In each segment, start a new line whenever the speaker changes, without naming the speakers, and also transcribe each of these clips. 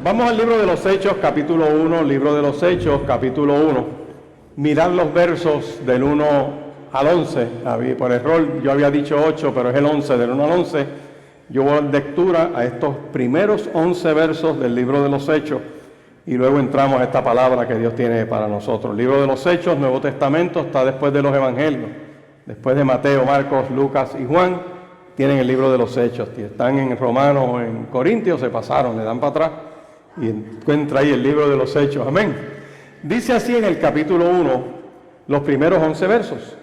Vamos al libro de los Hechos, capítulo 1, libro de los Hechos, capítulo 1. Mirad los versos del 1 al 11. Por error yo había dicho 8, pero es el 11, del 1 al 11. Yo voy a dar lectura a estos primeros 11 versos del libro de los Hechos y luego entramos a esta palabra que Dios tiene para nosotros. El libro de los Hechos, Nuevo Testamento, está después de los Evangelios. Después de Mateo, Marcos, Lucas y Juan, tienen el libro de los Hechos. Si están en Romanos o en Corintios, se pasaron, le dan para atrás y encuentra ahí el libro de los Hechos. Amén. Dice así en el capítulo 1, los primeros 11 versos.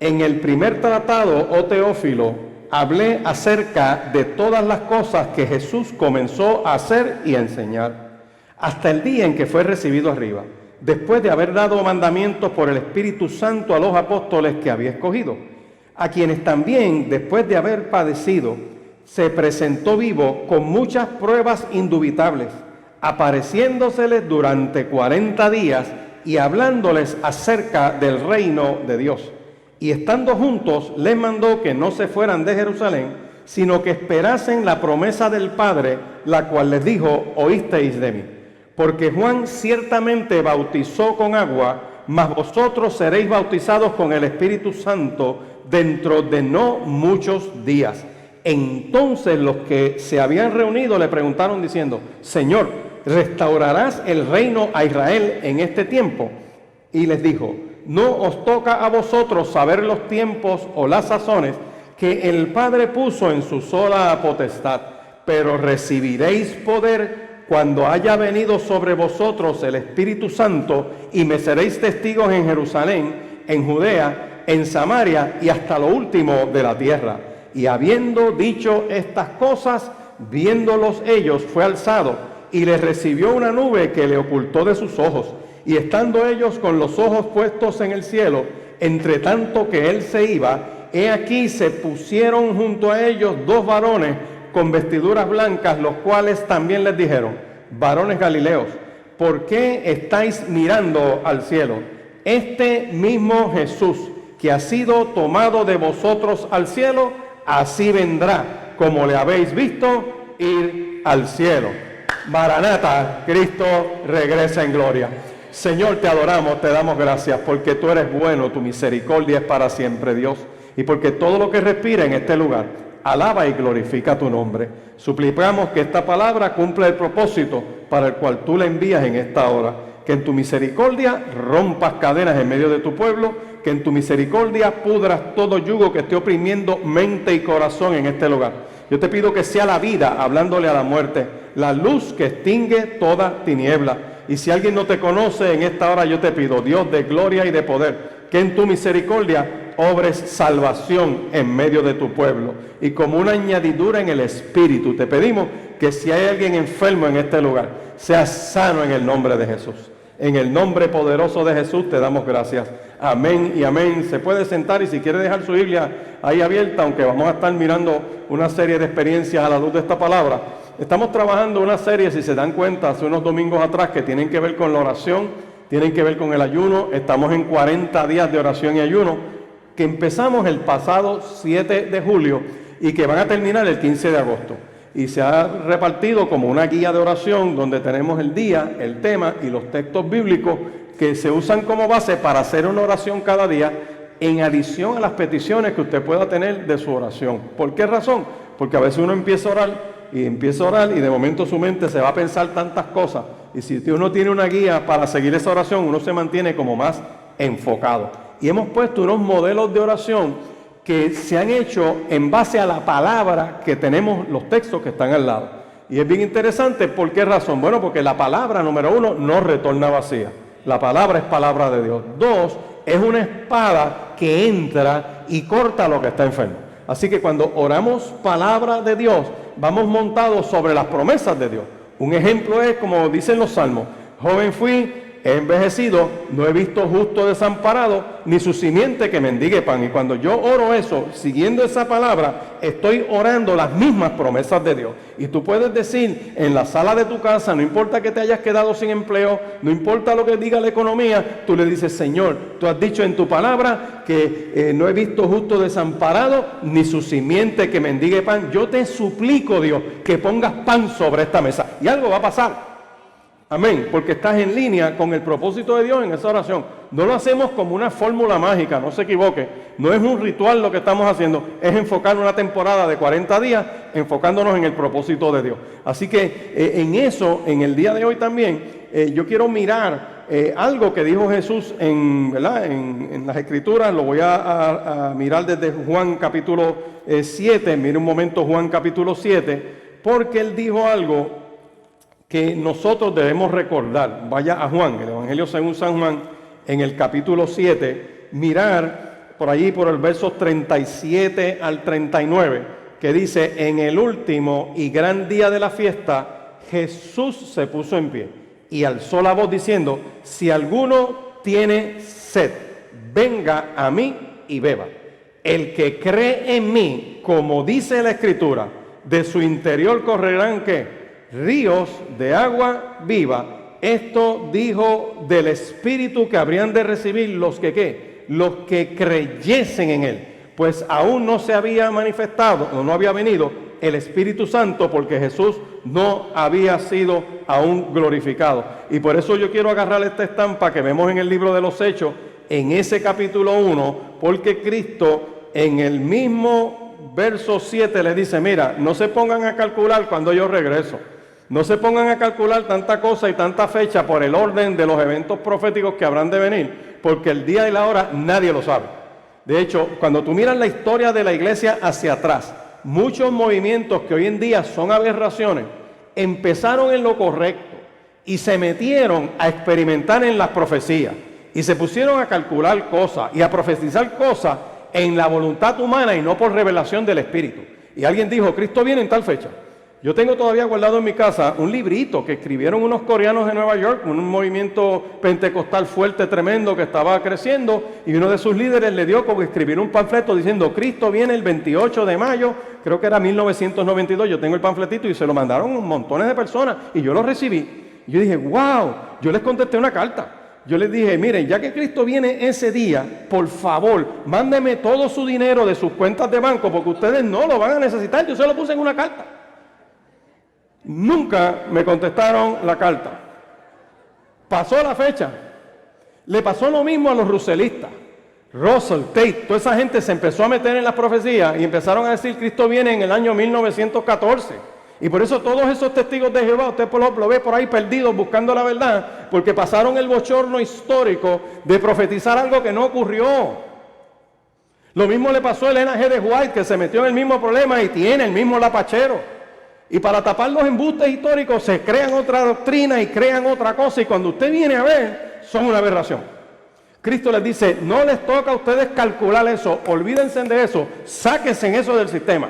En el primer tratado, oh Teófilo, hablé acerca de todas las cosas que Jesús comenzó a hacer y a enseñar, hasta el día en que fue recibido arriba, después de haber dado mandamientos por el Espíritu Santo a los apóstoles que había escogido, a quienes también, después de haber padecido, se presentó vivo con muchas pruebas indubitables, apareciéndoseles durante 40 días y hablándoles acerca del reino de Dios. Y estando juntos, les mandó que no se fueran de Jerusalén, sino que esperasen la promesa del Padre, la cual les dijo: oísteis de mí. Porque Juan ciertamente bautizó con agua, mas vosotros seréis bautizados con el Espíritu Santo dentro de no muchos días. Entonces los que se habían reunido le preguntaron diciendo: Señor, ¿restaurarás el reino a Israel en este tiempo? Y les dijo: no os toca a vosotros saber los tiempos o las sazones que el Padre puso en su sola potestad, pero recibiréis poder cuando haya venido sobre vosotros el Espíritu Santo, y me seréis testigos en Jerusalén, en Judea, en Samaria y hasta lo último de la tierra. Y habiendo dicho estas cosas, viéndolos ellos, fue alzado, y les recibió una nube que le ocultó de sus ojos. Y estando ellos con los ojos puestos en el cielo, entre tanto que él se iba, he aquí se pusieron junto a ellos dos varones con vestiduras blancas, los cuales también les dijeron: varones Galileos, ¿por qué estáis mirando al cielo? Este mismo Jesús que ha sido tomado de vosotros al cielo, así vendrá, como le habéis visto ir al cielo. Maranata, Cristo regresa en gloria. Señor, te adoramos, te damos gracias porque tú eres bueno, tu misericordia es para siempre, Dios, y porque todo lo que respira en este lugar alaba y glorifica tu nombre. Suplicamos que esta palabra cumpla el propósito para el cual tú la envías en esta hora, que en tu misericordia rompas cadenas en medio de tu pueblo, que en tu misericordia pudras todo yugo que esté oprimiendo mente y corazón en este lugar. Yo te pido que sea la vida hablándole a la muerte, la luz que extingue toda tiniebla. Y si alguien no te conoce en esta hora, yo te pido, Dios de gloria y de poder, que en tu misericordia obres salvación en medio de tu pueblo. Y como una añadidura en el Espíritu, te pedimos que si hay alguien enfermo en este lugar, sea sano en el nombre de Jesús. En el nombre poderoso de Jesús te damos gracias. Amén y amén. Se puede sentar y si quiere dejar su Biblia ahí abierta, aunque vamos a estar mirando una serie de experiencias a la luz de esta palabra. Estamos trabajando una serie, si se dan cuenta, hace unos domingos atrás, que tienen que ver con la oración, tienen que ver con el ayuno. Estamos en 40 días de oración y ayuno, que empezamos el pasado 7 de julio y que van a terminar el 15 de agosto. Y se ha repartido como una guía de oración donde tenemos el día, el tema y los textos bíblicos que se usan como base para hacer una oración cada día, en adición a las peticiones que usted pueda tener de su oración. ¿Por qué razón? Porque a veces uno empieza a orar y de momento su mente se va a pensar tantas cosas, y si uno tiene una guía para seguir esa oración, uno se mantiene como más enfocado. Y hemos puesto unos modelos de oración que se han hecho en base a la palabra que tenemos, los textos que están al lado. Y es bien interesante. ¿Por qué razón? Bueno, porque la palabra, número 1, no retorna vacía. La palabra es palabra de Dios. 2, es una espada que entra y corta lo que está enfermo. Así que cuando oramos palabra de Dios, vamos montados sobre las promesas de Dios. Un ejemplo es, como dicen los salmos: joven fui, he envejecido, no he visto justo desamparado, ni su simiente que mendigue pan. Y cuando yo oro eso, siguiendo esa palabra, estoy orando las mismas promesas de Dios. Y tú puedes decir en la sala de tu casa, no importa que te hayas quedado sin empleo, no importa lo que diga la economía, tú le dices: Señor, tú has dicho en tu palabra que no he visto justo desamparado, ni su simiente que mendigue pan. Yo te suplico, Dios, que pongas pan sobre esta mesa. Y algo va a pasar. Amén, porque estás en línea con el propósito de Dios en esa oración. No lo hacemos como una fórmula mágica, no se equivoque. No es un ritual lo que estamos haciendo, es enfocar una temporada de 40 días, enfocándonos en el propósito de Dios. Así que en eso, en el día de hoy también, yo quiero mirar algo que dijo Jesús en las Escrituras. Lo voy a mirar desde Juan capítulo 7, mire un momento Juan capítulo 7, porque Él dijo algo que nosotros debemos recordar. Vaya a Juan, el Evangelio según San Juan, en el capítulo 7, mirar por allí por el verso 37 al 39, que dice: en el último y gran día de la fiesta, Jesús se puso en pie y alzó la voz diciendo: si alguno tiene sed, venga a mí y beba. El que cree en mí, como dice la Escritura, de su interior correrán ¿qué? Ríos de agua viva. Esto dijo del Espíritu que habrían de recibir los que ¿qué? Los que creyesen en Él. Pues aún no se había manifestado, o no había venido el Espíritu Santo, porque Jesús no había sido aún glorificado. Y por eso yo quiero agarrar esta estampa que vemos en el libro de los Hechos, en ese capítulo 1, porque Cristo en el mismo verso 7 le dice: mira, no se pongan a calcular cuando yo regreso. No se pongan a calcular tanta cosa y tanta fecha por el orden de los eventos proféticos que habrán de venir, porque el día y la hora nadie lo sabe. De hecho, cuando tú miras la historia de la iglesia hacia atrás, muchos movimientos que hoy en día son aberraciones, empezaron en lo correcto y se metieron a experimentar en las profecías y se pusieron a calcular cosas y a profetizar cosas en la voluntad humana y no por revelación del Espíritu. Y alguien dijo: Cristo viene en tal fecha. Yo tengo todavía guardado en mi casa un librito que escribieron unos coreanos de Nueva York, un movimiento pentecostal fuerte, tremendo, que estaba creciendo, y uno de sus líderes le dio como escribir un panfleto diciendo: Cristo viene el 28 de mayo, creo que era 1992, yo tengo el panfletito y se lo mandaron a montones de personas y yo lo recibí. Y yo dije: wow, yo les contesté una carta. Yo les dije: miren, ya que Cristo viene ese día, por favor, mándenme todo su dinero de sus cuentas de banco, porque ustedes no lo van a necesitar. Yo se lo puse en una carta. Nunca me contestaron la carta. Pasó la fecha. Le pasó lo mismo a los russellistas. Russell, Tate, toda esa gente se empezó a meter en las profecías y empezaron a decir: Cristo viene en el año 1914. Y por eso todos esos testigos de Jehová, usted lo ve por ahí perdidos buscando la verdad, porque pasaron el bochorno histórico de profetizar algo que no ocurrió. Lo mismo le pasó a Elena G. de White, que se metió en el mismo problema y tiene el mismo lapachero. Y para tapar los embustes históricos se crean otra doctrina y crean otra cosa, y cuando usted viene a ver, son una aberración. Cristo les dice: no les toca a ustedes calcular eso, olvídense de eso, sáquense en eso del sistema.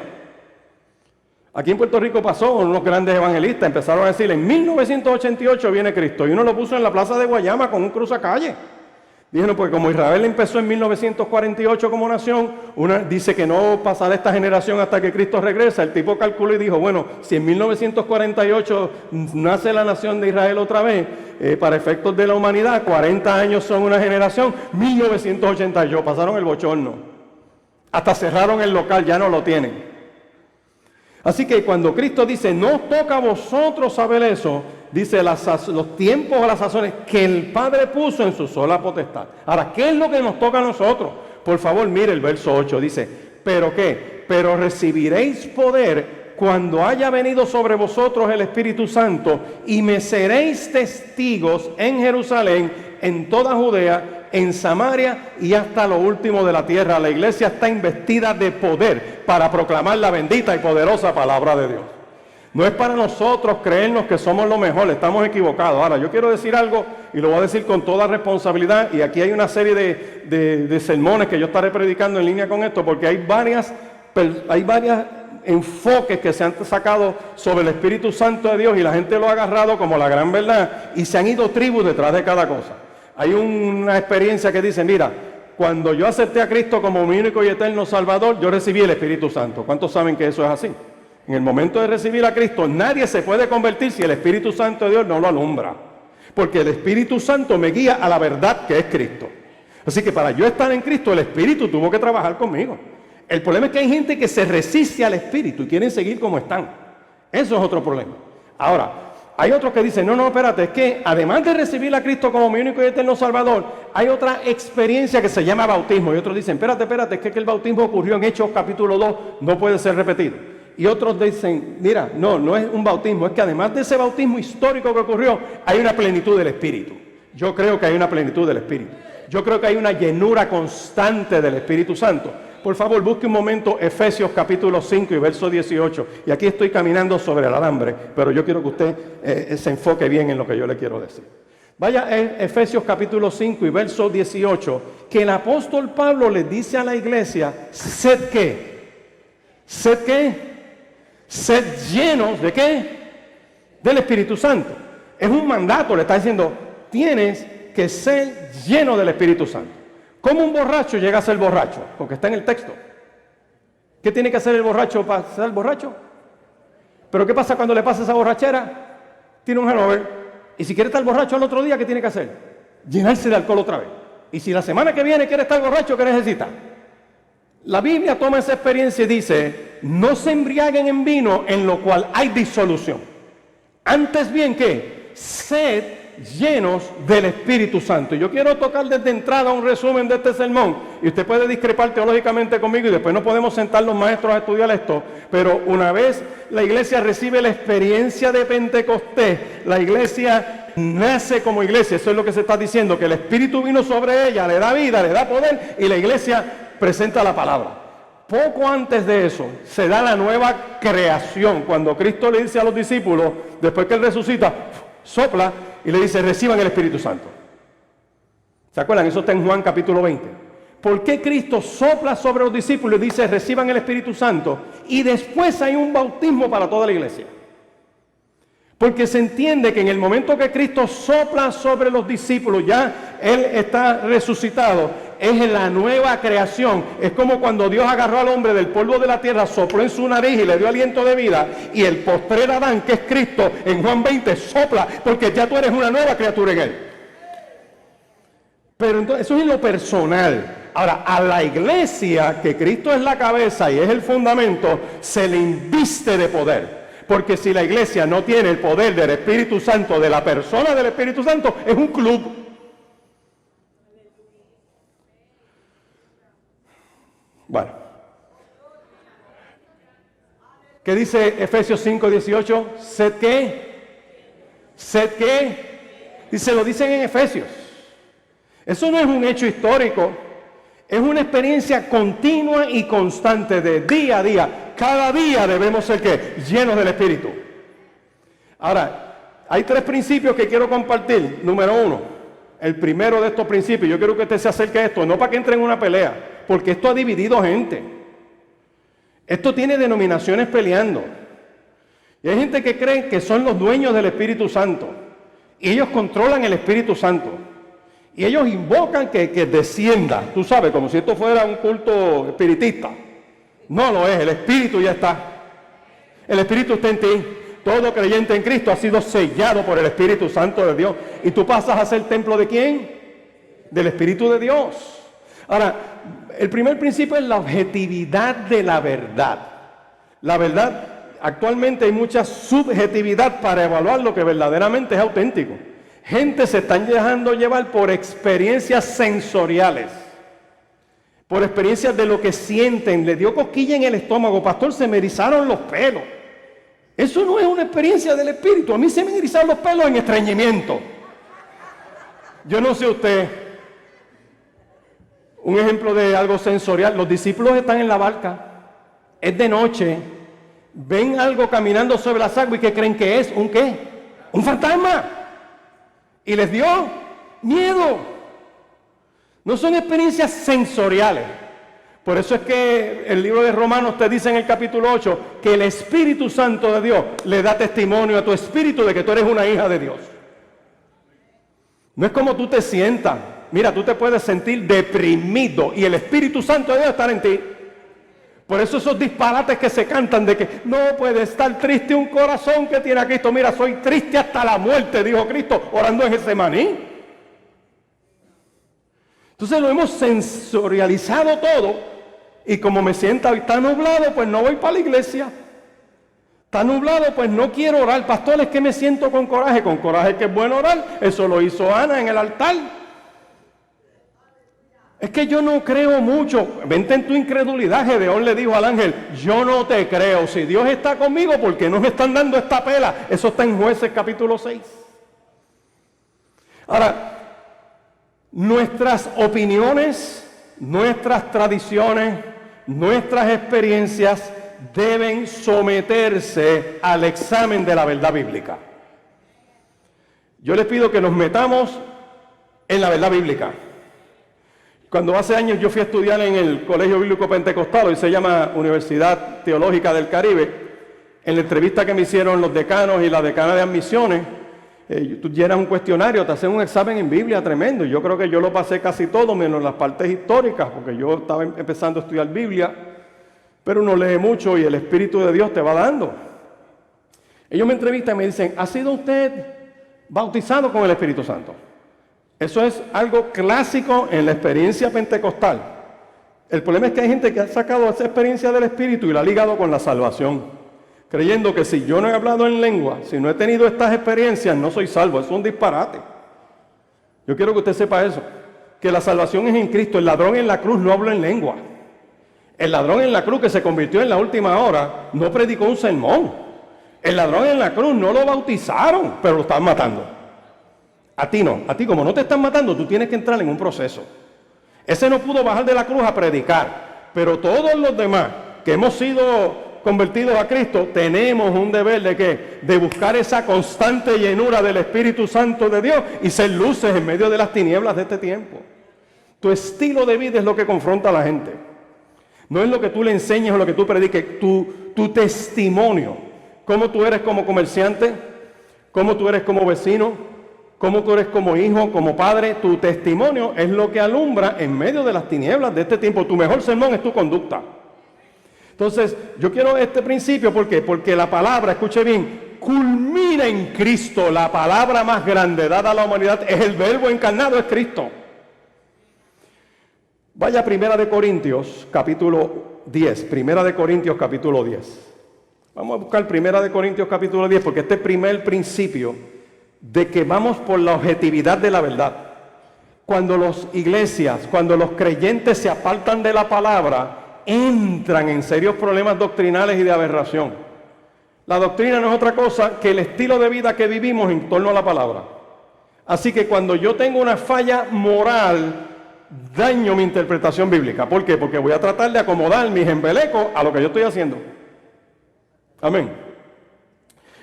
Aquí en Puerto Rico pasó con unos grandes evangelistas, empezaron a decir: en 1988 viene Cristo, y uno lo puso en la plaza de Guayama con un cruzacalle. Dijeron: pues como Israel empezó en 1948 como nación, dice que no pasará esta generación hasta que Cristo regresa. El tipo calculó y dijo: bueno, si en 1948 nace la nación de Israel otra vez, para efectos de la humanidad, 40 años son una generación, 1988, pasaron el bochorno. Hasta cerraron el local, ya no lo tienen. Así que cuando Cristo dice: no os toca a vosotros saber eso, dice los tiempos o las sazones que el Padre puso en su sola potestad. Ahora, ¿qué es lo que nos toca a nosotros? Por favor, mire el verso 8, dice: ¿pero qué? Pero recibiréis poder cuando haya venido sobre vosotros el Espíritu Santo, y me seréis testigos en Jerusalén, en toda Judea, en Samaria y hasta lo último de la tierra. La iglesia está investida de poder para proclamar la bendita y poderosa palabra de Dios. No es para nosotros creernos que somos lo mejor, estamos equivocados. Ahora, yo quiero decir algo y lo voy a decir con toda responsabilidad, y aquí hay una serie de sermones que yo estaré predicando en línea con esto, porque hay varios enfoques que se han sacado sobre el Espíritu Santo de Dios y la gente lo ha agarrado como la gran verdad y se han ido tribus detrás de cada cosa. Hay una experiencia que dice: mira, cuando yo acepté a Cristo como mi único y eterno Salvador, yo recibí el Espíritu Santo. ¿Cuántos saben que eso es así? En el momento de recibir a Cristo, nadie se puede convertir si el Espíritu Santo de Dios no lo alumbra. Porque el Espíritu Santo me guía a la verdad que es Cristo. Así que para yo estar en Cristo, el Espíritu tuvo que trabajar conmigo. El problema es que hay gente que se resiste al Espíritu y quieren seguir como están. Eso es otro problema. Ahora, hay otros que dicen, no, espérate, es que además de recibir a Cristo como mi único y eterno Salvador, hay otra experiencia que se llama bautismo. Y otros dicen, espérate, es que el bautismo ocurrió en Hechos capítulo 2, no puede ser repetido. Y otros dicen, mira, no es un bautismo, es que además de ese bautismo histórico que ocurrió, hay una plenitud del Espíritu. Yo creo que hay una plenitud del Espíritu. Yo creo que hay una llenura constante del Espíritu Santo. Por favor, busque un momento Efesios capítulo 5 y verso 18. Y aquí estoy caminando sobre el alambre, pero yo quiero que usted se enfoque bien en lo que yo le quiero decir. Vaya a Efesios capítulo 5 y verso 18, que el apóstol Pablo le dice a la iglesia, ¿sed qué? ¿Sed qué? Sed llenos ¿de qué? Del Espíritu Santo. Es un mandato, le está diciendo, tienes que ser lleno del Espíritu Santo. ¿Cómo un borracho llega a ser borracho? Porque está en el texto. ¿Qué tiene que hacer el borracho para ser borracho? Pero ¿qué pasa cuando le pasa esa borrachera? Tiene un hangover. Y si quiere estar borracho al otro día, ¿qué tiene que hacer? Llenarse de alcohol otra vez. Y si la semana que viene quiere estar borracho, ¿qué necesita? La Biblia toma esa experiencia y dice, no se embriaguen en vino en lo cual hay disolución. Antes bien, ¿qué? Sed llenos del Espíritu Santo. Yo quiero tocar desde entrada un resumen de este sermón y usted puede discrepar teológicamente conmigo y después nos podemos sentar los maestros a estudiar esto, pero una vez la iglesia recibe la experiencia de Pentecostés, la iglesia nace como iglesia. Eso es lo que se está diciendo, que el Espíritu vino sobre ella, le da vida, le da poder y la iglesia presenta la palabra. Poco antes de eso se da la nueva creación, cuando Cristo le dice a los discípulos, después que Él resucita, sopla y le dice, reciban el Espíritu Santo. ¿Se acuerdan? Eso está en Juan capítulo 20. ¿Por qué Cristo sopla sobre los discípulos y dice, reciban el Espíritu Santo? Y después hay un bautismo para toda la iglesia. Porque se entiende que en el momento que Cristo sopla sobre los discípulos, ya Él está resucitado, es la nueva creación. Es como cuando Dios agarró al hombre del polvo de la tierra, sopló en su nariz y le dio aliento de vida, y el postrer Adán, que es Cristo, en Juan 20 sopla, porque ya tú eres una nueva criatura en Él. Pero entonces eso es en lo personal. Ahora, a la iglesia, que Cristo es la cabeza y es el fundamento, se le inviste de poder. Porque si la iglesia no tiene el poder del Espíritu Santo, de la persona del Espíritu Santo, es un club. Bueno. ¿Qué dice Efesios 5, 18? ¿Sed qué? ¿Sed qué? Y se lo dicen en Efesios. Eso no es un hecho histórico. Es una experiencia continua y constante de día a día. Cada día debemos ser ¿qué? Llenos del Espíritu. Ahora, hay 3 principios que quiero compartir. Número 1, el primero de estos principios, yo quiero que usted se acerque a esto, no para que entre en una pelea, porque esto ha dividido gente. Esto tiene denominaciones peleando. Y hay gente que cree que son los dueños del Espíritu Santo. Y ellos controlan el Espíritu Santo. Y ellos invocan que descienda, tú sabes, como si esto fuera un culto espiritista. No lo es, el Espíritu ya está. El Espíritu está en ti. Todo creyente en Cristo ha sido sellado por el Espíritu Santo de Dios. Y tú pasas a ser templo ¿de quién? Del Espíritu de Dios. Ahora, el primer principio es la objetividad de la verdad. La verdad, actualmente hay mucha subjetividad para evaluar lo que verdaderamente es auténtico. Gente se están dejando llevar por experiencias sensoriales, por experiencias de lo que sienten. Le dio cosquilla en el estómago, pastor, se me erizaron los pelos. Eso no es una experiencia del Espíritu. A mí se me erizaron los pelos en estreñimiento. Yo no sé usted. Un ejemplo de algo sensorial. Los discípulos están en la barca. Es de noche. Ven algo caminando sobre las aguas y ¿qué creen que es? ¿Un qué? Un fantasma. Y les dio miedo. No son experiencias sensoriales. Por eso es que el libro de Romanos te dice en el capítulo 8 que el Espíritu Santo de Dios le da testimonio a tu espíritu de que tú eres una hija de Dios. No es como tú te sientas. Mira, tú te puedes sentir deprimido y el Espíritu Santo de Dios está en ti. Por eso esos disparates que se cantan de que no puede estar triste un corazón que tiene a Cristo. Mira, soy triste hasta la muerte, dijo Cristo, orando en Getsemaní. Entonces lo hemos sensorializado todo y como me siento está nublado, pues no voy para la iglesia. Está nublado, pues no quiero orar. Pastor, es que me siento con coraje. Con coraje que es bueno orar. Eso lo hizo Ana en el altar. Es que yo no creo mucho. Vente en tu incredulidad. Gedeón le dijo al ángel, yo no te creo. Si Dios está conmigo, ¿por qué no me están dando esta pela? Eso está en Jueces capítulo 6. Ahora, nuestras opiniones, nuestras tradiciones, nuestras experiencias deben someterse al examen de la verdad bíblica. Yo les pido que nos metamos en la verdad bíblica. Cuando hace años yo fui a estudiar en el Colegio Bíblico Pentecostal, hoy se llama Universidad Teológica del Caribe, en la entrevista que me hicieron los decanos y la decana de admisiones, tú llenas un cuestionario, te hacen un examen en Biblia tremendo. Yo creo que yo lo pasé casi todo, menos las partes históricas, porque yo estaba empezando a estudiar Biblia, pero uno lee mucho y el Espíritu de Dios te va dando. Ellos me entrevistan y me dicen, ¿ha sido usted bautizado con el Espíritu Santo? Eso es algo clásico en la experiencia pentecostal. El problema es que hay gente que ha sacado esa experiencia del Espíritu y la ha ligado con la salvación, creyendo que si yo no he hablado en lengua, si no he tenido estas experiencias, no soy salvo. Eso es un disparate. Yo quiero que usted sepa eso, que la salvación es en Cristo. El ladrón en la cruz no habló en lengua. El ladrón en la cruz que se convirtió en la última hora no predicó un sermón. El ladrón en la cruz no lo bautizaron, pero lo estaban matando. A ti no, a ti como no te están matando, tú tienes que entrar en un proceso. Ese no pudo bajar de la cruz a predicar, pero todos los demás que hemos sido convertidos a Cristo, tenemos un deber de ¿qué? De buscar esa constante llenura del Espíritu Santo de Dios y ser luces en medio de las tinieblas de este tiempo. Tu estilo de vida es lo que confronta a la gente. No es lo que tú le enseñes o lo que tú prediques, tu testimonio. Cómo tú eres como comerciante, cómo tú eres como vecino, cómo tú eres como hijo, como padre. Tu testimonio es lo que alumbra en medio de las tinieblas de este tiempo. Tu mejor sermón es tu conducta. Entonces, yo quiero este principio, ¿por qué? Porque la palabra, escuche bien, culmina en Cristo. La palabra más grande dada a la humanidad es el Verbo encarnado, es Cristo. Vaya a Primera de Corintios, capítulo 10. Primera de Corintios, capítulo 10. Vamos a buscar Primera de Corintios, capítulo 10, porque este es el primer principio de que vamos por la objetividad de la verdad. Cuando las iglesias, cuando los creyentes se apartan de la palabra, entran en serios problemas doctrinales y de aberración. La doctrina no es otra cosa que el estilo de vida que vivimos en torno a la palabra. Así que cuando yo tengo una falla moral, daño mi interpretación bíblica. ¿Por qué? Porque voy a tratar de acomodar mis embelecos a lo que yo estoy haciendo. Amén.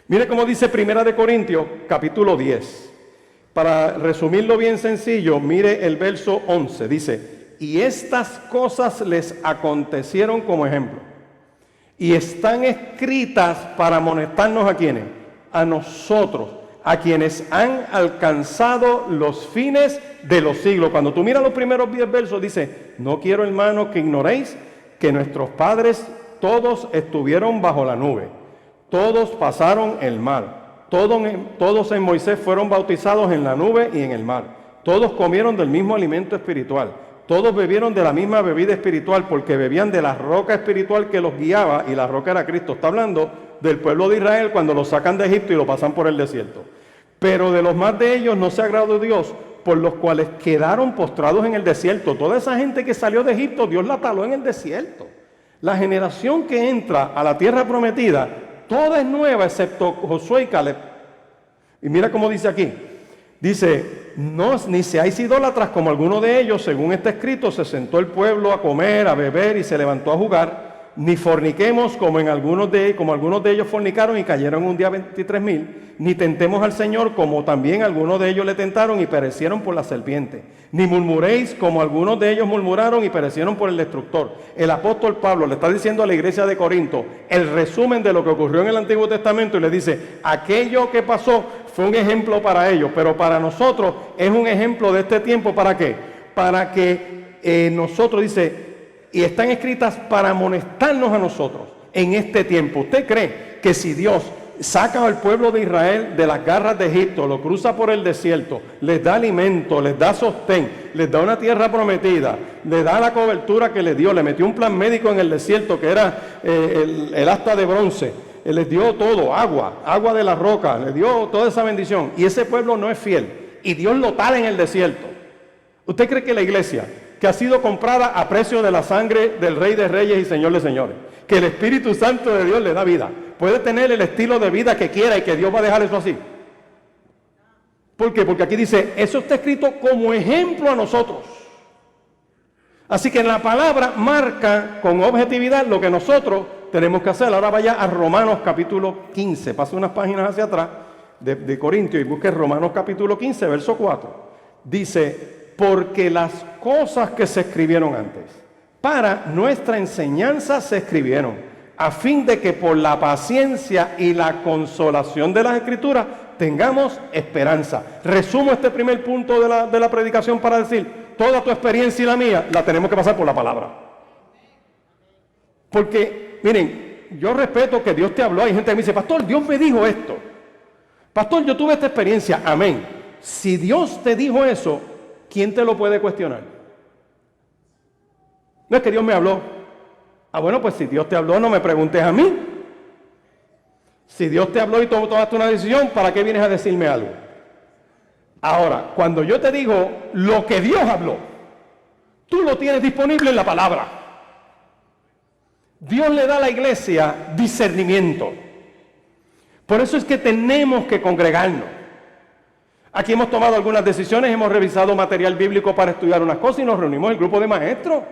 Mire cómo dice Primera de Corintios, capítulo 10. Para resumirlo bien sencillo, mire el verso 11. Dice, y estas cosas les acontecieron como ejemplo. Y están escritas para amonestarnos a quienes, a nosotros, a quienes han alcanzado los fines de los siglos. Cuando tú miras los primeros 10 versos, dice, no quiero, hermanos, que ignoréis que nuestros padres todos estuvieron bajo la nube, todos pasaron el mar, todos en Moisés fueron bautizados en la nube y en el mar, todos comieron del mismo alimento espiritual, todos bebieron de la misma bebida espiritual, porque bebían de la roca espiritual que los guiaba, y la roca era Cristo. Está hablando del pueblo de Israel cuando lo sacan de Egipto y lo pasan por el desierto. Pero de los más de ellos no se agradó Dios, por los cuales quedaron postrados en el desierto. Toda esa gente que salió de Egipto, Dios la taló en el desierto. La generación que entra a la tierra prometida, toda es nueva excepto Josué y Caleb. Y mira cómo dice aquí. Dice, no, ni seáis idólatras como alguno de ellos, según está escrito, se sentó el pueblo a comer, a beber y se levantó a jugar. Ni forniquemos como algunos de ellos fornicaron y cayeron un día 23,000. Ni tentemos al Señor como también algunos de ellos le tentaron y perecieron por la serpiente. Ni murmuréis como algunos de ellos murmuraron y perecieron por el destructor. El apóstol Pablo le está diciendo a la iglesia de Corinto el resumen de lo que ocurrió en el Antiguo Testamento y le dice, aquello que pasó fue un ejemplo para ellos, pero para nosotros es un ejemplo de este tiempo. ¿Para qué? Para que nosotros, dice, y están escritas para amonestarnos a nosotros en este tiempo. ¿Usted cree que si Dios saca al pueblo de Israel de las garras de Egipto, lo cruza por el desierto, les da alimento, les da sostén, les da una tierra prometida, les da la cobertura que le dio, le metió un plan médico en el desierto que era el asta de bronce, Él les dio todo, agua de la roca, les dio toda esa bendición. Y ese pueblo no es fiel. Y Dios lo tala en el desierto. ¿Usted cree que la iglesia, que ha sido comprada a precio de la sangre del Rey de Reyes y Señor de Señores, que el Espíritu Santo de Dios le da vida, puede tener el estilo de vida que quiera y que Dios va a dejar eso así? ¿Por qué? Porque aquí dice, eso está escrito como ejemplo a nosotros. Así que en la palabra marca con objetividad lo que nosotros tenemos que hacer. Ahora vaya a Romanos capítulo 15, pase unas páginas hacia atrás de Corintios y busque Romanos capítulo 15, verso 4. Dice, porque las cosas que se escribieron antes, para nuestra enseñanza se escribieron, a fin de que por la paciencia y la consolación de las Escrituras tengamos esperanza. Resumo este primer punto de la predicación para decir, toda tu experiencia y la mía la tenemos que pasar por la palabra. Porque, miren, yo respeto que Dios te habló. Hay gente que me dice, pastor, Dios me dijo esto. Pastor, yo tuve esta experiencia. Amén. Si Dios te dijo eso, ¿quién te lo puede cuestionar? No es que Dios me habló. Bueno, pues si Dios te habló, no me preguntes a mí. Si Dios te habló y tú tomaste una decisión, ¿para qué vienes a decirme algo? Ahora, cuando yo te digo lo que Dios habló, tú lo tienes disponible en la palabra. Dios le da a la iglesia discernimiento. Por eso es que tenemos que congregarnos. Aquí hemos tomado algunas decisiones, hemos revisado material bíblico para estudiar unas cosas y nos reunimos el grupo de maestros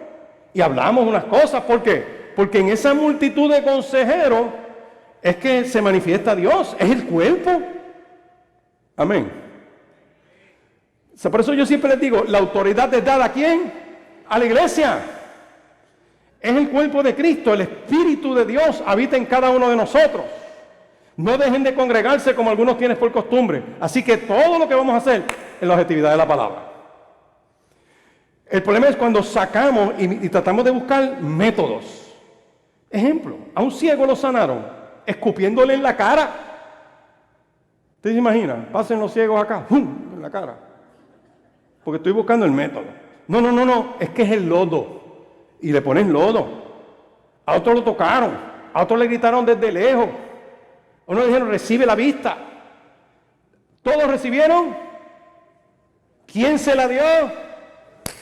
y hablamos unas cosas. ¿Por qué? Porque en esa multitud de consejeros es que se manifiesta Dios, es el cuerpo. Amén. O sea, por eso yo siempre les digo, la autoridad es dada ¿a quién? A la iglesia. Es el cuerpo de Cristo, el Espíritu de Dios habita en cada uno de nosotros. No dejen de congregarse como algunos tienen por costumbre. Así que todo lo que vamos a hacer es la objetividad de la palabra. El problema es cuando sacamos y tratamos de buscar métodos. Ejemplo, a un ciego lo sanaron escupiéndole en la cara. ¿Ustedes se imaginan? Pasen los ciegos acá, ¡pum!, en la cara. Porque estoy buscando el método. No, es que es el lodo. Y le ponen lodo. A otros lo tocaron, a otros le gritaron desde lejos. A unos le dijeron, recibe la vista. Todos recibieron. ¿Quién se la dio?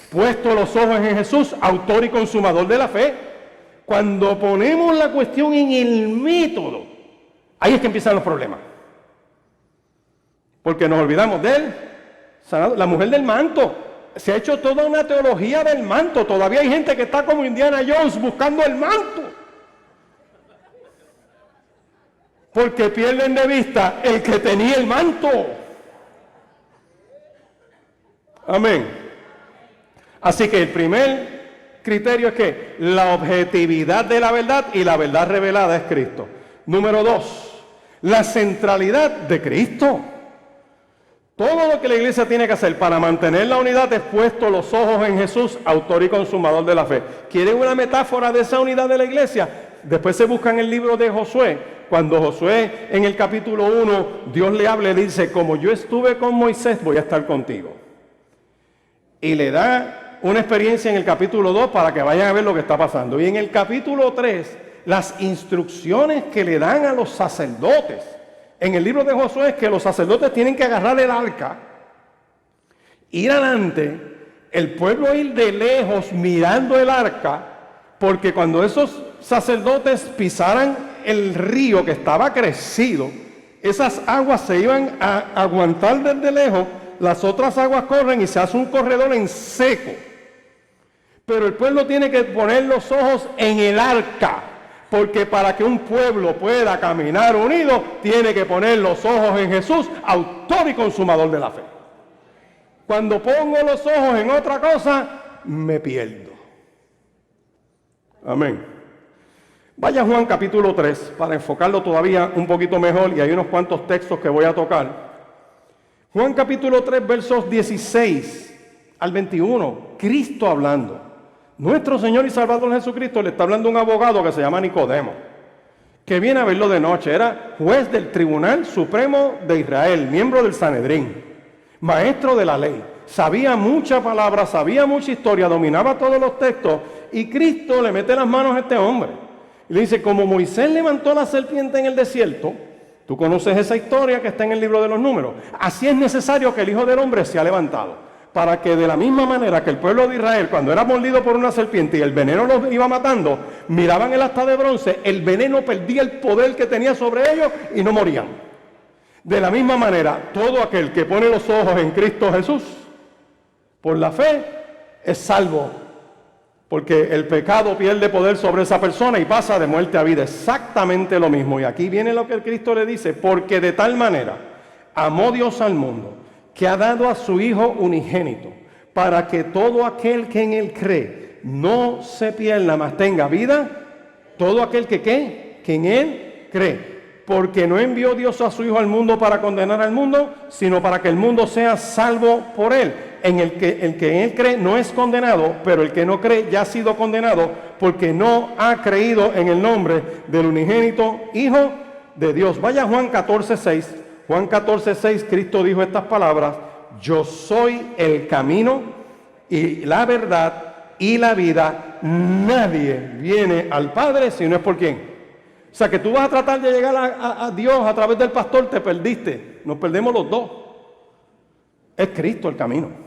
Puesto los ojos en Jesús, autor y consumador de la fe. Cuando ponemos la cuestión en el método, ahí es que empiezan los problemas. Porque nos olvidamos de él. La mujer del manto. Se ha hecho toda una teología del manto. Todavía hay gente que está como Indiana Jones buscando el manto. Porque pierden de vista el que tenía el manto. Amén. Así que el primer criterio es que la objetividad de la verdad y la verdad revelada es Cristo. Número 2, la centralidad de Cristo. Todo lo que la iglesia tiene que hacer para mantener la unidad es puesto los ojos en Jesús, autor y consumador de la fe. ¿Quieren una metáfora de esa unidad de la iglesia? Después se busca en el libro de Josué. Cuando Josué en el capítulo 1, Dios le habla y le dice, como yo estuve con Moisés, voy a estar contigo. Y le da una experiencia en el capítulo 2 para que vayan a ver lo que está pasando. Y en el capítulo 3, las instrucciones que le dan a los sacerdotes. En el libro de Josué es que los sacerdotes tienen que agarrar el arca, ir adelante, el pueblo ir de lejos mirando el arca, porque cuando esos sacerdotes pisaran el río que estaba crecido, esas aguas se iban a aguantar desde lejos, las otras aguas corren y se hace un corredor en seco. Pero el pueblo tiene que poner los ojos en el arca, porque para que un pueblo pueda caminar unido, tiene que poner los ojos en Jesús, autor y consumador de la fe. Cuando pongo los ojos en otra cosa, me pierdo. Amén. Vaya a Juan capítulo 3, para enfocarlo todavía un poquito mejor, y hay unos cuantos textos que voy a tocar. Juan capítulo 3, versos 16 al 21, Cristo hablando. Nuestro Señor y Salvador Jesucristo le está hablando a un abogado que se llama Nicodemo, que viene a verlo de noche. Era juez del Tribunal Supremo de Israel, miembro del Sanedrín, maestro de la ley. Sabía mucha palabra, sabía mucha historia, dominaba todos los textos, y Cristo le mete las manos a este hombre. Y le dice, como Moisés levantó la serpiente en el desierto, tú conoces esa historia que está en el libro de los Números, así es necesario que el Hijo del Hombre sea levantado, para que de la misma manera que el pueblo de Israel, cuando era mordido por una serpiente y el veneno los iba matando, miraban el asta de bronce, el veneno perdía el poder que tenía sobre ellos y no morían. De la misma manera, todo aquel que pone los ojos en Cristo Jesús, por la fe, es salvo, porque el pecado pierde poder sobre esa persona y pasa de muerte a vida. Exactamente lo mismo. Y aquí viene lo que el Cristo le dice, porque de tal manera amó Dios al mundo, que ha dado a su Hijo unigénito, para que todo aquel que en Él cree no se pierda, mas tenga vida. Todo aquel que ¿qué? Que en Él cree. Porque no envió Dios a su Hijo al mundo para condenar al mundo, sino para que el mundo sea salvo por Él. El que en Él cree no es condenado, pero el que no cree ya ha sido condenado, porque no ha creído en el nombre del unigénito Hijo de Dios. Vaya a Juan 14:6. Juan 14:6, Cristo dijo estas palabras: yo soy el camino y la verdad y la vida. Nadie viene al Padre si no es por quién. O sea, que tú vas a tratar de llegar a Dios a través del pastor, te perdiste. Nos perdemos los dos. Es Cristo el camino.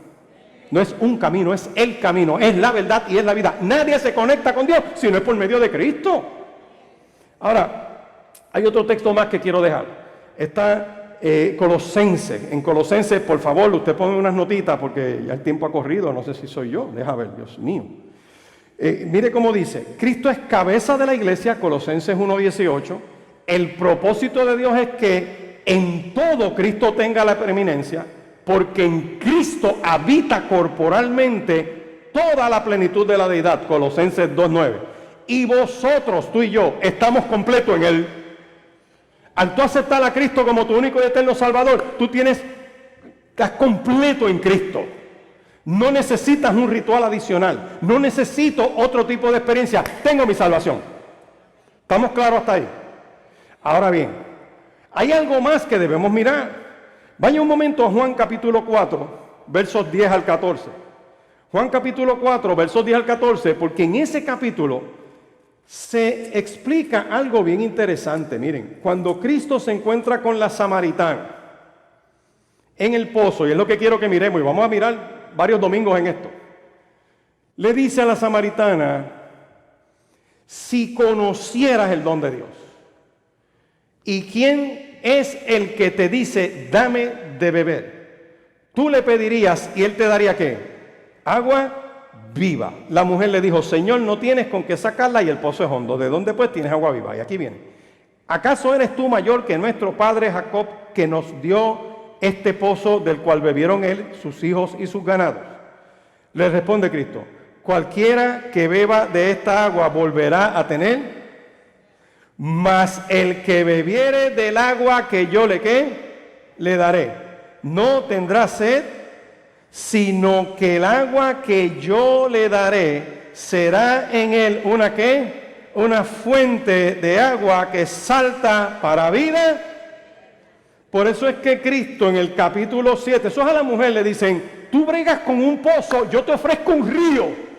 No es un camino, es el camino, es la verdad y es la vida. Nadie se conecta con Dios si no es por medio de Cristo. Ahora, hay otro texto más que quiero dejar. Está Colosenses. En Colosenses, por favor, usted pone unas notitas porque ya el tiempo ha corrido. No sé si soy yo. Deja ver, Dios mío. Mire cómo dice: Cristo es cabeza de la iglesia, Colosenses 1:18. El propósito de Dios es que en todo Cristo tenga la preeminencia, porque en Cristo habita corporalmente toda la plenitud de la deidad, Colosenses 2:9. Y vosotros, tú y yo, estamos completos en Él. Al tú aceptar a Cristo como tu único y eterno Salvador, tú estás completo en Cristo. No necesitas un ritual adicional. No necesito otro tipo de experiencia. Tengo mi salvación. ¿Estamos claros hasta ahí? Ahora bien, hay algo más que debemos mirar. Vaya un momento a Juan capítulo 4, versos 10 al 14. Juan capítulo 4, versos 10 al 14, porque en ese capítulo se explica algo bien interesante. Miren, cuando Cristo se encuentra con la samaritana en el pozo, y es lo que quiero que miremos, y vamos a mirar varios domingos en esto, le dice a la samaritana: si conocieras el don de Dios, y quién es el que te dice dame de beber, tú le pedirías y él te daría ¿qué? Agua viva. La mujer le dijo: Señor, no tienes con qué sacarla y el pozo es hondo. ¿De dónde pues tienes agua viva? Y aquí viene: ¿acaso eres tú mayor que nuestro padre Jacob, que nos dio este pozo del cual bebieron él, sus hijos y sus ganados? Le responde Cristo: cualquiera que beba de esta agua volverá a tener, mas el que bebiere del agua que yo le daré, no tendrá sed, sino que el agua que yo le daré será en él una ¿qué? Una fuente de agua que salta para vida. Por eso es que Cristo en el capítulo 7, eso es a la mujer le dicen: tú bregas con un pozo, yo te ofrezco un río.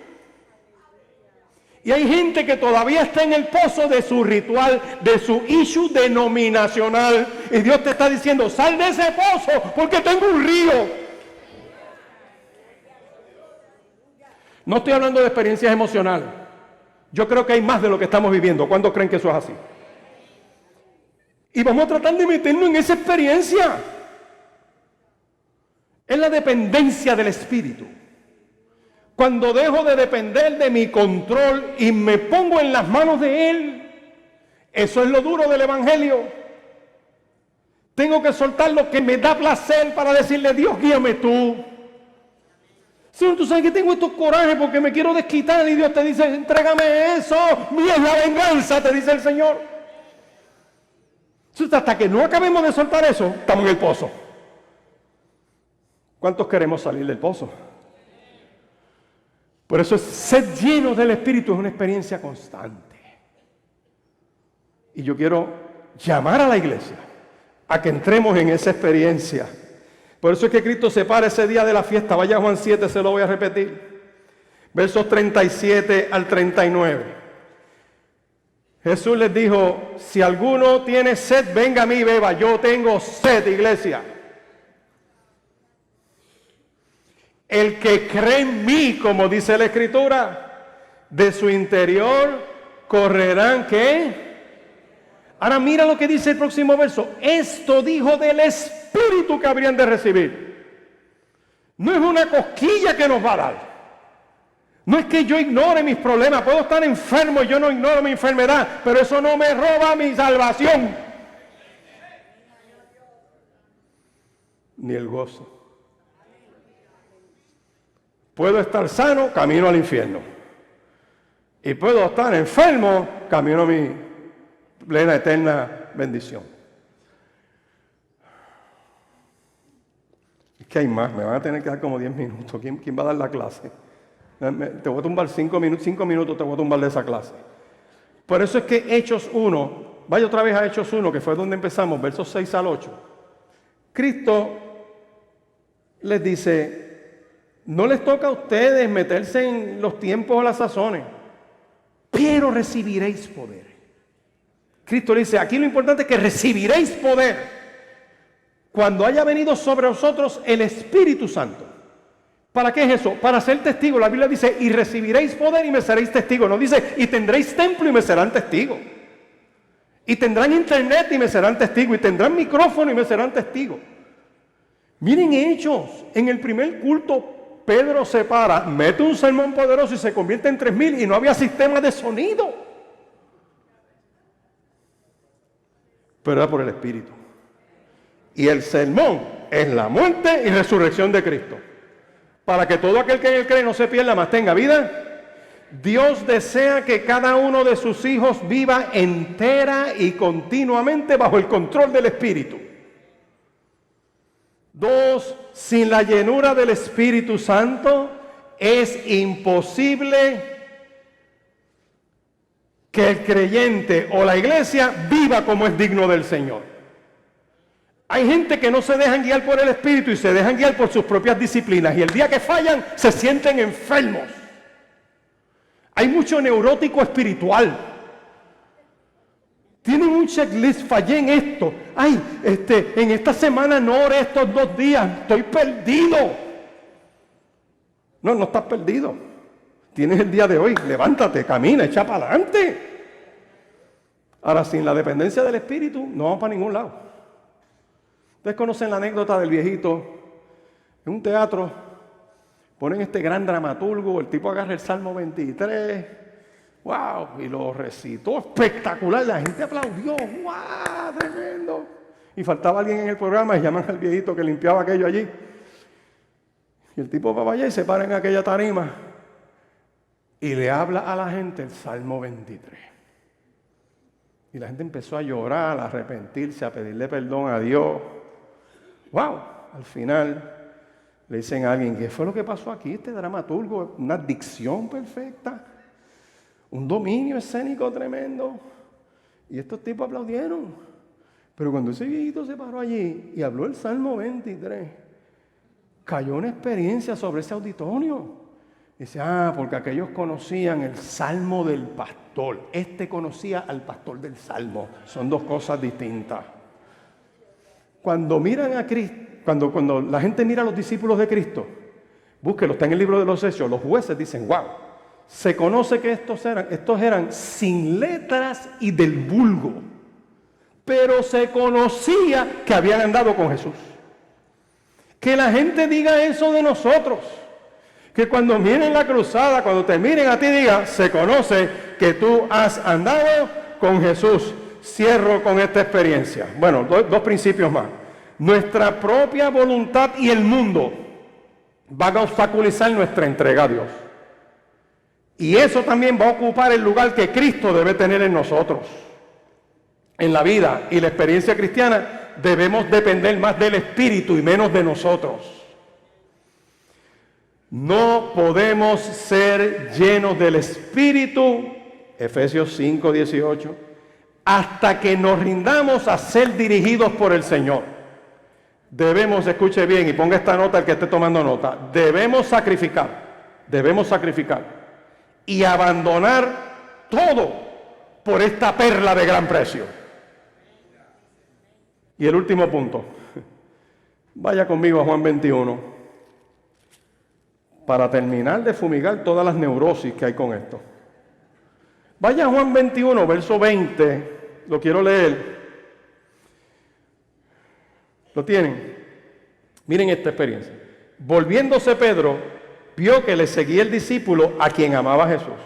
Y hay gente que todavía está en el pozo de su ritual, de su issue denominacional. Y Dios te está diciendo: sal de ese pozo porque tengo un río. No estoy hablando de experiencias emocionales. Yo creo que hay más de lo que estamos viviendo. ¿Cuándo creen que eso es así? Y vamos a tratar de meternos en esa experiencia. Es la dependencia del Espíritu. Cuando dejo de depender de mi control y me pongo en las manos de Él, eso es lo duro del Evangelio. Tengo que soltar lo que me da placer para decirle: Dios, guíame tú. Señor, tú sabes que tengo estos corajes porque me quiero desquitar, y Dios te dice: entrégame eso, mía es la venganza, te dice el Señor. Entonces, hasta que no acabemos de soltar eso, estamos en el pozo. ¿Cuántos queremos salir del pozo? Por eso ser lleno del Espíritu es una experiencia constante. Y yo quiero llamar a la iglesia a que entremos en esa experiencia. Por eso es que Cristo separa ese día de la fiesta. Vaya a Juan 7, se lo voy a repetir. Versos 37 al 39. Jesús les dijo, si alguno tiene sed, venga a mí y beba. Yo tengo sed, iglesia. El que cree en mí, como dice la Escritura, de su interior correrán, ¿qué? Ahora mira lo que dice el próximo verso. Esto dijo del Espíritu que habrían de recibir. No es una cosquilla que nos va a dar. No es que yo ignore mis problemas. Puedo estar enfermo y yo no ignoro mi enfermedad, pero eso no me roba mi salvación. Ni el gozo. Puedo estar sano, camino al infierno. Y puedo estar enfermo, camino a mi plena, eterna bendición. Es que hay más, me van a tener que dar como 10 minutos. ¿Quién va a dar la clase? Te voy a tumbar 5 minutos te voy a tumbar de esa clase. Por eso es que Hechos 1, vaya otra vez a Hechos 1, que fue donde empezamos, versos 6 al 8. Cristo les dice, no les toca a ustedes meterse en los tiempos o las sazones, pero recibiréis poder. Cristo le dice, aquí lo importante es que recibiréis poder cuando haya venido sobre vosotros el Espíritu Santo. ¿Para qué es eso? Para ser testigo. La Biblia dice, y recibiréis poder y me seréis testigos. No dice, y tendréis templo y me serán testigos. Y tendrán internet y me serán testigos. Y tendrán micrófono y me serán testigos. Miren Hechos, en el primer culto, Pedro se para, mete un sermón poderoso y se convierte en 3,000 y no había sistema de sonido. Pero era por el Espíritu. Y el sermón es la muerte y resurrección de Cristo. Para que todo aquel que en él cree no se pierda, mas tenga vida. Dios desea que cada uno de sus hijos viva entera y continuamente bajo el control del Espíritu. 2, sin la llenura del Espíritu Santo es imposible que el creyente o la iglesia viva como es digno del Señor. Hay gente que no se dejan guiar por el Espíritu y se dejan guiar por sus propias disciplinas. Y el día que fallan, se sienten enfermos. Hay mucho neurótico espiritual. Tienen un checklist, fallé en esto. Ay, en esta semana no oré estos 2 días. Estoy perdido. No, no estás perdido. Tienes el día de hoy. Levántate, camina, echa para adelante. Ahora, sin la dependencia del Espíritu, no vamos para ningún lado. Ustedes conocen la anécdota del viejito. En un teatro ponen este gran dramaturgo, el tipo agarra el Salmo 23, ¡wow! Y lo recitó espectacular, la gente aplaudió, ¡wow! Tremendo. Y faltaba alguien en el programa y llaman al viejito que limpiaba aquello allí. Y el tipo va allá y se para en aquella tarima y le habla a la gente el Salmo 23. Y la gente empezó a llorar, a arrepentirse, a pedirle perdón a Dios. ¡Wow! Al final le dicen a alguien, ¿qué fue lo que pasó aquí? Este dramaturgo, una dicción perfecta, un dominio escénico tremendo. Y estos tipos aplaudieron. Pero cuando ese viejito se paró allí y habló el Salmo 23, cayó una experiencia sobre ese auditorio. Dice, porque aquellos conocían el Salmo del pastor. Este conocía al pastor del Salmo. Son 2 cosas distintas. Cuando miran a Cristo, cuando la gente mira a los discípulos de Cristo, búsquelo, está en el libro de los Hechos, los jueces dicen, wow, se conoce que estos eran sin letras y del vulgo, pero se conocía que habían andado con Jesús. Que la gente diga eso de nosotros, que cuando miren la cruzada, cuando te miren a ti, diga, se conoce que tú has andado con Jesús. Cierro con esta experiencia. Bueno, 2 principios más. Nuestra propia voluntad y el mundo van a obstaculizar nuestra entrega a Dios. Y eso también va a ocupar el lugar que Cristo debe tener en nosotros. En la vida y la experiencia cristiana debemos depender más del Espíritu y menos de nosotros. No podemos ser llenos del Espíritu, Efesios 5:18, hasta que nos rindamos a ser dirigidos por el Señor. Debemos, escuche bien y ponga esta nota el que esté tomando nota, debemos sacrificar y abandonar todo por esta perla de gran precio. Y el último punto. Vaya conmigo a Juan 21 para terminar de fumigar todas las neurosis que hay con esto. Vaya a Juan 21, verso 20. Lo quiero leer. ¿Lo tienen? Miren esta experiencia. Volviéndose Pedro, vio que le seguía el discípulo a quien amaba Jesús.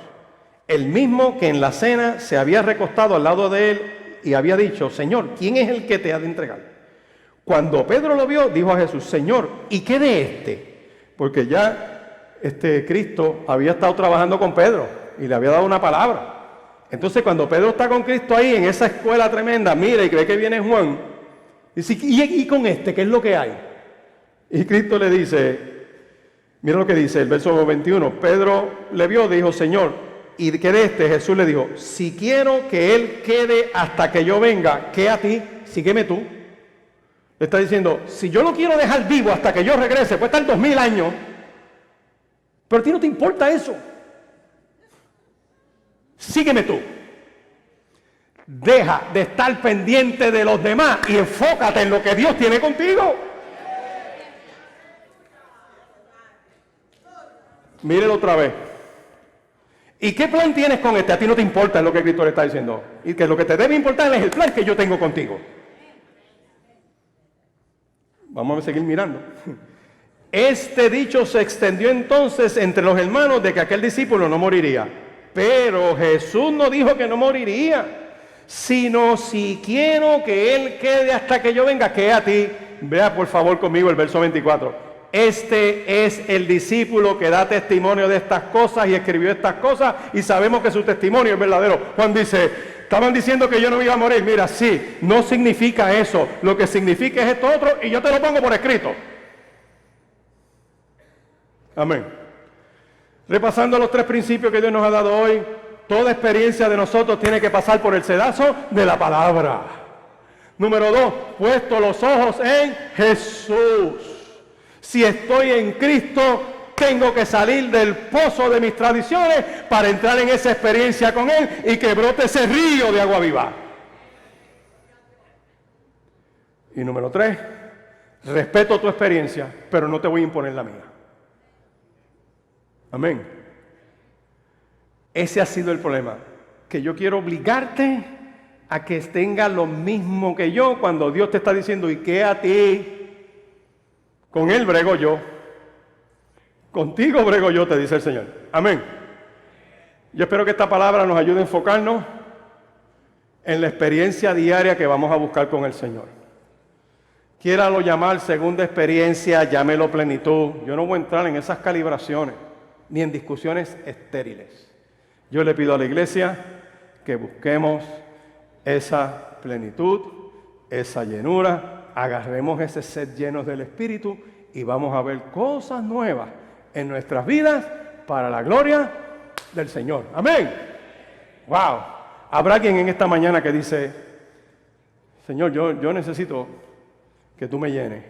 El mismo que en la cena se había recostado al lado de él y había dicho: Señor, ¿quién es el que te ha de entregar? Cuando Pedro lo vio, dijo a Jesús: Señor, ¿y qué de este? Porque ya Cristo había estado trabajando con Pedro y le había dado una palabra. Entonces, cuando Pedro está con Cristo ahí en esa escuela tremenda, mira y cree que viene Juan, dice: ¿y con este qué es lo que hay? Y Cristo le dice, mira lo que dice el verso 21, Pedro le vio, dijo: Señor, ¿y qué de este? Jesús le dijo: si quiero que él quede hasta que yo venga, ¿qué a ti? Sígueme tú. Le está diciendo: si yo lo quiero dejar vivo hasta que yo regrese, puede estar 2000 años, pero a ti no te importa eso. Sígueme tú. Deja de estar pendiente de los demás y enfócate en lo que Dios tiene contigo. Mírelo otra vez. ¿Y qué plan tienes con este? A ti no te importa lo que Cristo le está diciendo. Y que lo que te debe importar es el plan que yo tengo contigo. Vamos a seguir mirando. Este dicho se extendió entonces entre los hermanos de que aquel discípulo no moriría. Pero Jesús no dijo que no moriría, sino: si quiero que él quede hasta que yo venga, ¿qué a ti? Vea por favor conmigo el verso 24. Este es el discípulo que da testimonio de estas cosas y escribió estas cosas, y sabemos que su testimonio es verdadero. Juan dice: estaban diciendo que yo no iba a morir. Mira, sí, no significa eso. Lo que significa es esto otro, y yo te lo pongo por escrito. Amén. Repasando los 3 principios que Dios nos ha dado hoy, toda experiencia de nosotros tiene que pasar por el sedazo de la palabra. Número 2, puesto los ojos en Jesús. Si estoy en Cristo, tengo que salir del pozo de mis tradiciones para entrar en esa experiencia con Él y que brote ese río de agua viva. Y número 3, respeto tu experiencia, pero no te voy a imponer la mía. Amén. Ese ha sido el problema, que yo quiero obligarte a que tengas lo mismo que yo, cuando Dios te está diciendo: ¿y qué a ti? Con Él brego yo. Contigo brego yo, te dice el Señor. Amén. Yo espero que esta palabra nos ayude a enfocarnos en la experiencia diaria que vamos a buscar con el Señor. Quiéralo llamar segunda experiencia, llámelo plenitud. Yo no voy a entrar en esas calibraciones, ni en discusiones estériles. Yo le pido a la iglesia que busquemos esa plenitud, esa llenura, agarremos ese sed llenos del Espíritu y vamos a ver cosas nuevas en nuestras vidas para la gloria del Señor. Amén. Wow. Habrá alguien en esta mañana que dice: Señor, yo necesito que tú me llenes,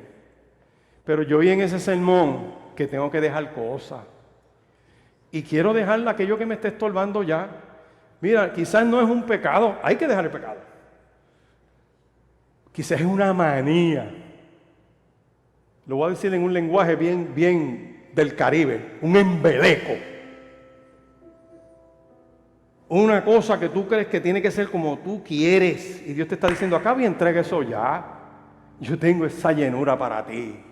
pero yo vi en ese sermón que tengo que dejar cosas y quiero dejar aquello que me esté estorbando ya. Mira, quizás no es un pecado, hay que dejar el pecado. Quizás es una manía. Lo voy a decir en un lenguaje bien del Caribe, un embeleco. Una cosa que tú crees que tiene que ser como tú quieres. Y Dios te está diciendo: acá bien, entrega eso ya. Yo tengo esa llenura para ti.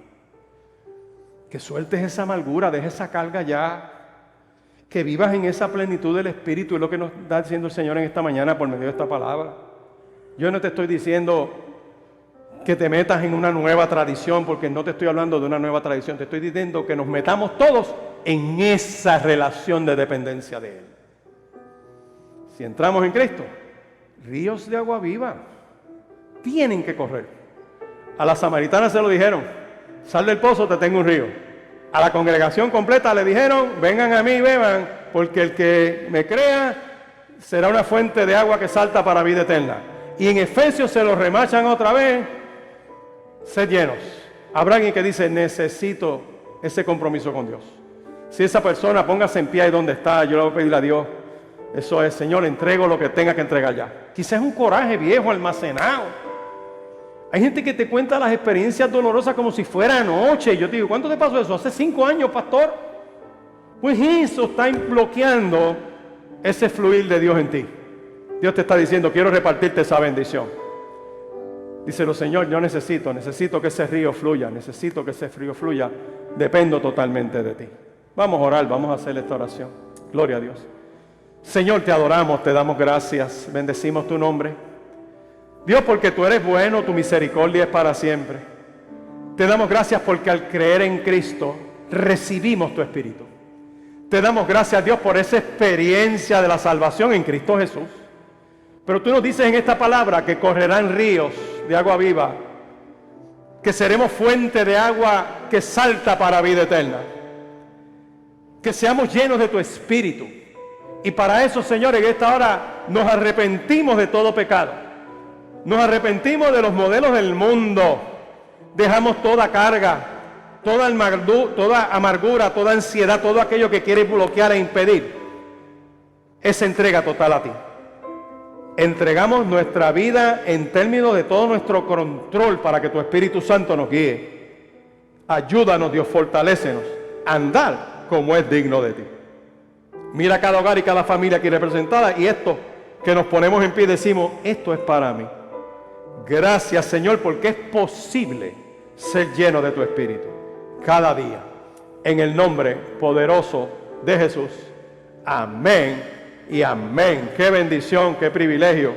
Que sueltes esa amargura, dejes esa carga ya. Que vivas en esa plenitud del Espíritu. Es lo que nos está diciendo el Señor en esta mañana por medio de esta palabra. Yo no te estoy diciendo que te metas en una nueva tradición, porque no te estoy hablando de una nueva tradición. Te estoy diciendo que nos metamos todos en esa relación de dependencia de Él. Si entramos en Cristo, ríos de agua viva tienen que correr. A la samaritana se lo dijeron: sal del pozo, te tengo un río. A la congregación completa le dijeron: vengan a mí y beban, porque el que me crea será una fuente de agua que salta para vida eterna. Y en Efesios se lo remachan otra vez: sed llenos. Habrá alguien que dice: necesito ese compromiso con Dios. Si esa persona, póngase en pie ahí donde está. Yo le voy a pedir a Dios Eso es, Señor, entrego lo que tenga que entregar ya. Quizás es un coraje viejo almacenado. Hay gente que te cuenta las experiencias dolorosas como si fuera anoche. Yo te digo, ¿cuánto te pasó eso? Hace 5 años, pastor. Pues eso está bloqueando ese fluir de Dios en ti. Dios te está diciendo, quiero repartirte esa bendición. Díselo, Señor, yo necesito que ese río fluya, necesito que ese río fluya. Dependo totalmente de ti. Vamos a orar, vamos a hacer esta oración. Gloria a Dios. Señor, te adoramos, te damos gracias, bendecimos tu nombre. Dios, porque tú eres bueno, tu misericordia es para siempre. Te damos gracias porque al creer en Cristo recibimos tu Espíritu. Te damos gracias, Dios, por esa experiencia de la salvación en Cristo Jesús. Pero tú nos dices en esta palabra que correrán ríos de agua viva, que seremos fuente de agua que salta para vida eterna. Que seamos llenos de tu Espíritu. Y para eso, Señor, en esta hora nos arrepentimos de todo pecado. Nos arrepentimos de los modelos del mundo. Dejamos toda carga, toda amargura, toda ansiedad, todo aquello que quiere bloquear e impedir esa entrega total a ti. Entregamos nuestra vida en términos de todo nuestro control para que tu Espíritu Santo nos guíe. Ayúdanos, Dios, fortalécenos a andar como es digno de ti. Mira cada hogar y cada familia aquí representada, y esto que nos ponemos en pie y decimos, esto es para mí. Gracias, Señor, porque es posible ser lleno de tu Espíritu cada día. En el nombre poderoso de Jesús. Amén y amén. Qué bendición, qué privilegio